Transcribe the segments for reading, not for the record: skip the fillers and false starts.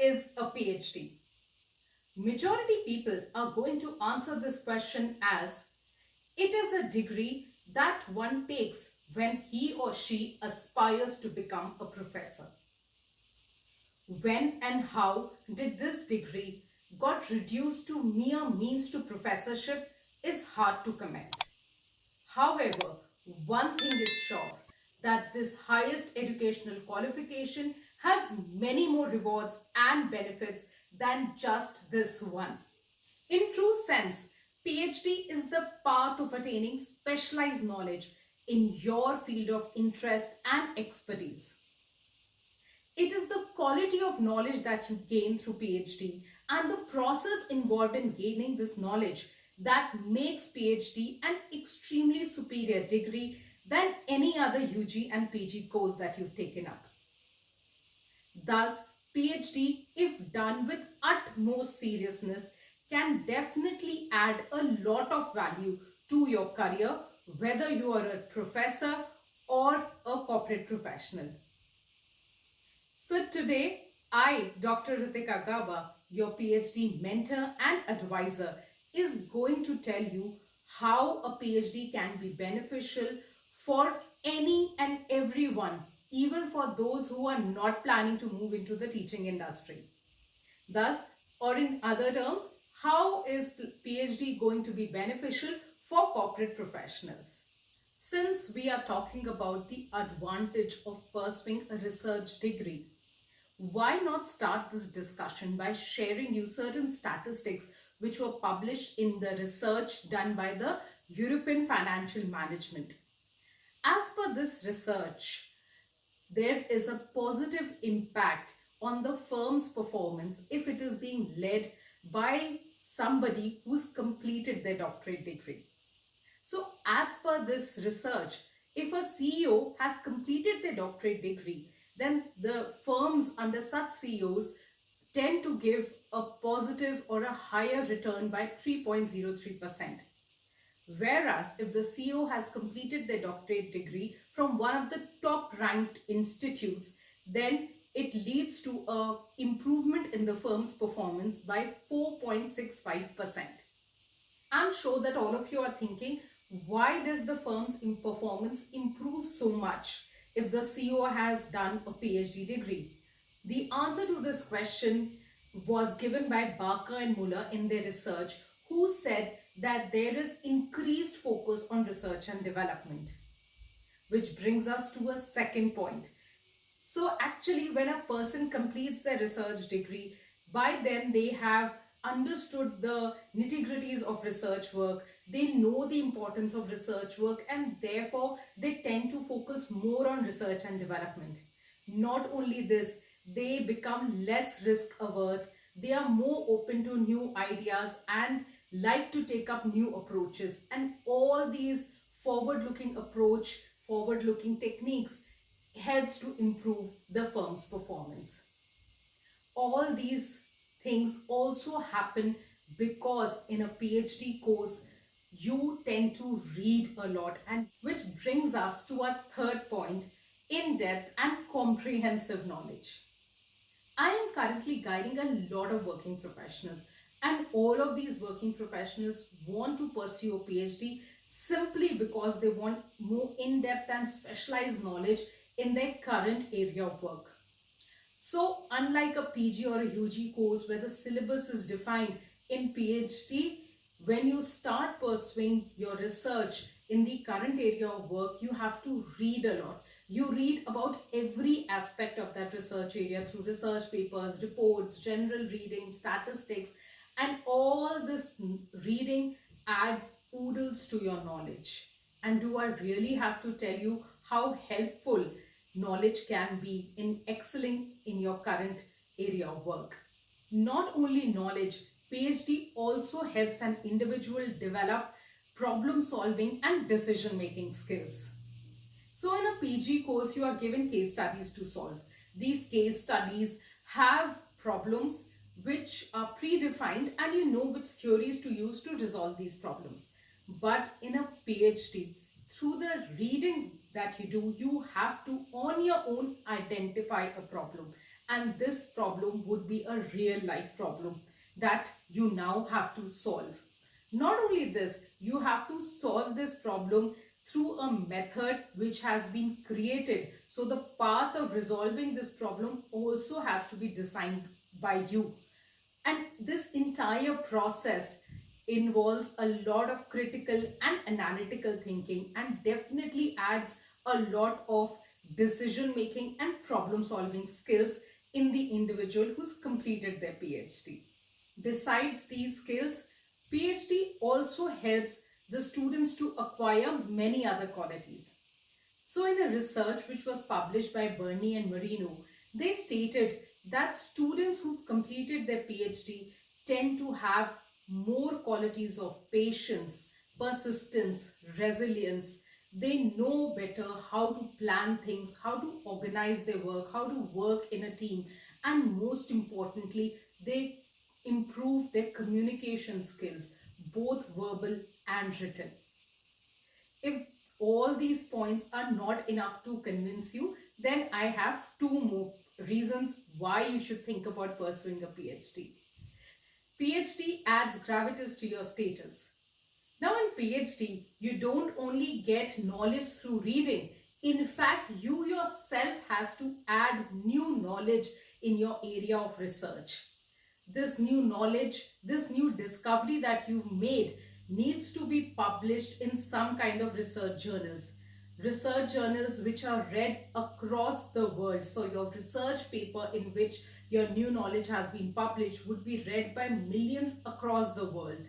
is a PhD? Majority people are going to answer this question as it is a degree that one takes when he or she aspires to become a professor. When and how did this degree got reduced to mere means to professorship is hard to comment. However, one thing is sure, that this highest educational qualification has many more rewards and benefits than just this one. In true sense, PhD is the path of attaining specialized knowledge in your field of interest and expertise. It is the quality of knowledge that you gain through PhD and the process involved in gaining this knowledge that makes PhD an extremely superior degree than any other UG and PG course that you've taken up. Thus, PhD, if done with utmost seriousness, can definitely add a lot of value to your career, whether you are a professor or a corporate professional. So today, I, Dr. Ritika Gauba, your PhD mentor and advisor, is going to tell you how a PhD can be beneficial for any and everyone, even for those who are not planning to move into the teaching industry. Thus, or in other terms, how is PhD going to be beneficial for corporate professionals? Since we are talking about the advantage of pursuing a research degree, why not start this discussion by sharing you certain statistics which were published in the research done by the European Financial Management. As per this research, there is a positive impact on the firm's performance if it is being led by somebody who's completed their doctorate degree. So as per this research, if a CEO has completed their doctorate degree, then the firms under such CEOs tend to give a positive or a higher return by 3.03%. Whereas if the CEO has completed their doctorate degree from one of the top ranked institutes, then it leads to an improvement in the firm's performance by 4.65%. I'm sure that all of you are thinking, why does the firm's performance improve so much if the CEO has done a PhD degree? The answer to this question was given by Barker and Muller in their research, who said that there is increased focus on research and development. Which brings us to a second point. So actually, when a person completes their research degree, by then they have understood the nitty-gritties of research work, they know the importance of research work, and therefore they tend to focus more on research and development. Not only this, they become less risk averse, they are more open to new ideas and like to take up new approaches, and all these forward-looking approach, forward-looking techniques helps to improve the firm's performance. All these things also happen because in a PhD course you tend to read a lot, and which brings us to our third point, in-depth and comprehensive knowledge. I am currently guiding a lot of working professionals, and all of these working professionals want to pursue a PhD simply because they want more in-depth and specialized knowledge in their current area of work. So unlike a PG or a UG course where the syllabus is defined, in PhD, when you start pursuing your research in the current area of work, you have to read a lot. You read about every aspect of that research area through research papers, reports, general reading, statistics, and all this reading adds oodles to your knowledge. And do I really have to tell you how helpful knowledge can be in excelling in your current area of work? Not only knowledge, PhD also helps an individual develop problem solving and decision making skills. So in a PG course, you are given case studies to solve. These case studies have problems which are predefined, and you know which theories to use to resolve these problems. But in a PhD, through the readings that you do, you have to on your own identify a problem, and this problem would be a real life problem that you now have to solve. Not only this, you have to solve this problem through a method which has been created. So the path of resolving this problem also has to be designed by you. And this entire process involves a lot of critical and analytical thinking and definitely adds a lot of decision making and problem solving skills in the individual who's completed their PhD. Besides these skills, PhD also helps the students to acquire many other qualities. So in a research which was published by Burney and Marino, they stated that students who've completed their PhD tend to have more qualities of patience, persistence, resilience. They know better how to plan things, how to organize their work, how to work in a team, and most importantly, they improve their communication skills, both verbal and written. If all these points are not enough to convince you, then I have two more reasons why you should think about pursuing a PhD. PhD adds gravitas to your status. Now in PhD, you don't only get knowledge through reading. In fact, you yourself has to add new knowledge in your area of research. This new knowledge, this new discovery that you've made needs to be published in some kind of research journals. Research journals which are read across the world. So your research paper in which your new knowledge has been published would be read by millions across the world.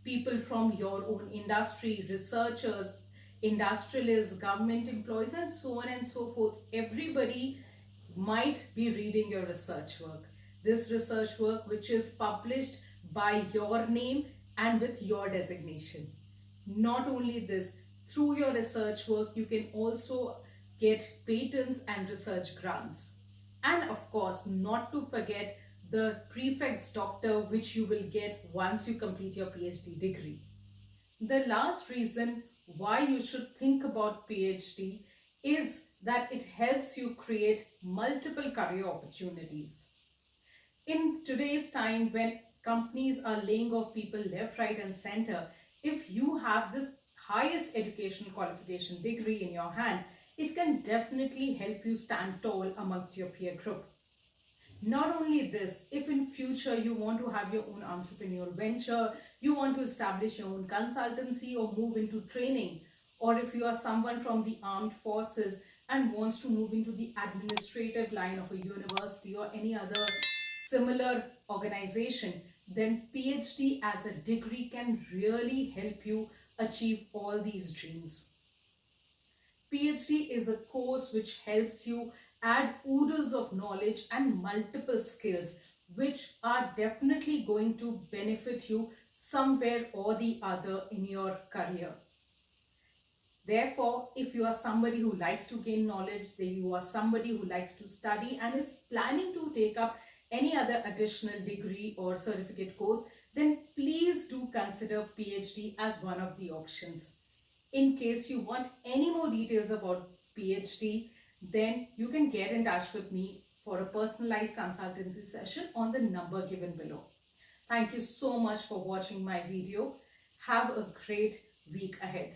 People from your own industry, researchers, industrialists, government employees, and so on and so forth. Everybody might be reading your research work. This research work which is published by your name and with your designation. Not only this, through your research work, you can also get patents and research grants. And of course, not to forget the prefect's doctor which you will get once you complete your PhD degree. The last reason why you should think about PhD is that it helps you create multiple career opportunities. In today's time when companies are laying off people left, right and center, if you have this highest educational qualification degree in your hand, it can definitely help you stand tall amongst your peer group. Not only this, if in future you want to have your own entrepreneurial venture, you want to establish your own consultancy or move into training, or if you are someone from the armed forces and wants to move into the administrative line of a university or any other similar organization, then PhD as a degree can really help you achieve all these dreams. PhD is a course which helps you add oodles of knowledge and multiple skills which are definitely going to benefit you somewhere or the other in your career. Therefore, if you are somebody who likes to gain knowledge, then you are somebody who likes to study and is planning to take up any other additional degree or certificate course, then please do consider PhD as one of the options. In case you want any more details about PhD, then you can get in touch with me for a personalized consultancy session on the number given below. Thank you so much for watching my video. Have a great week ahead.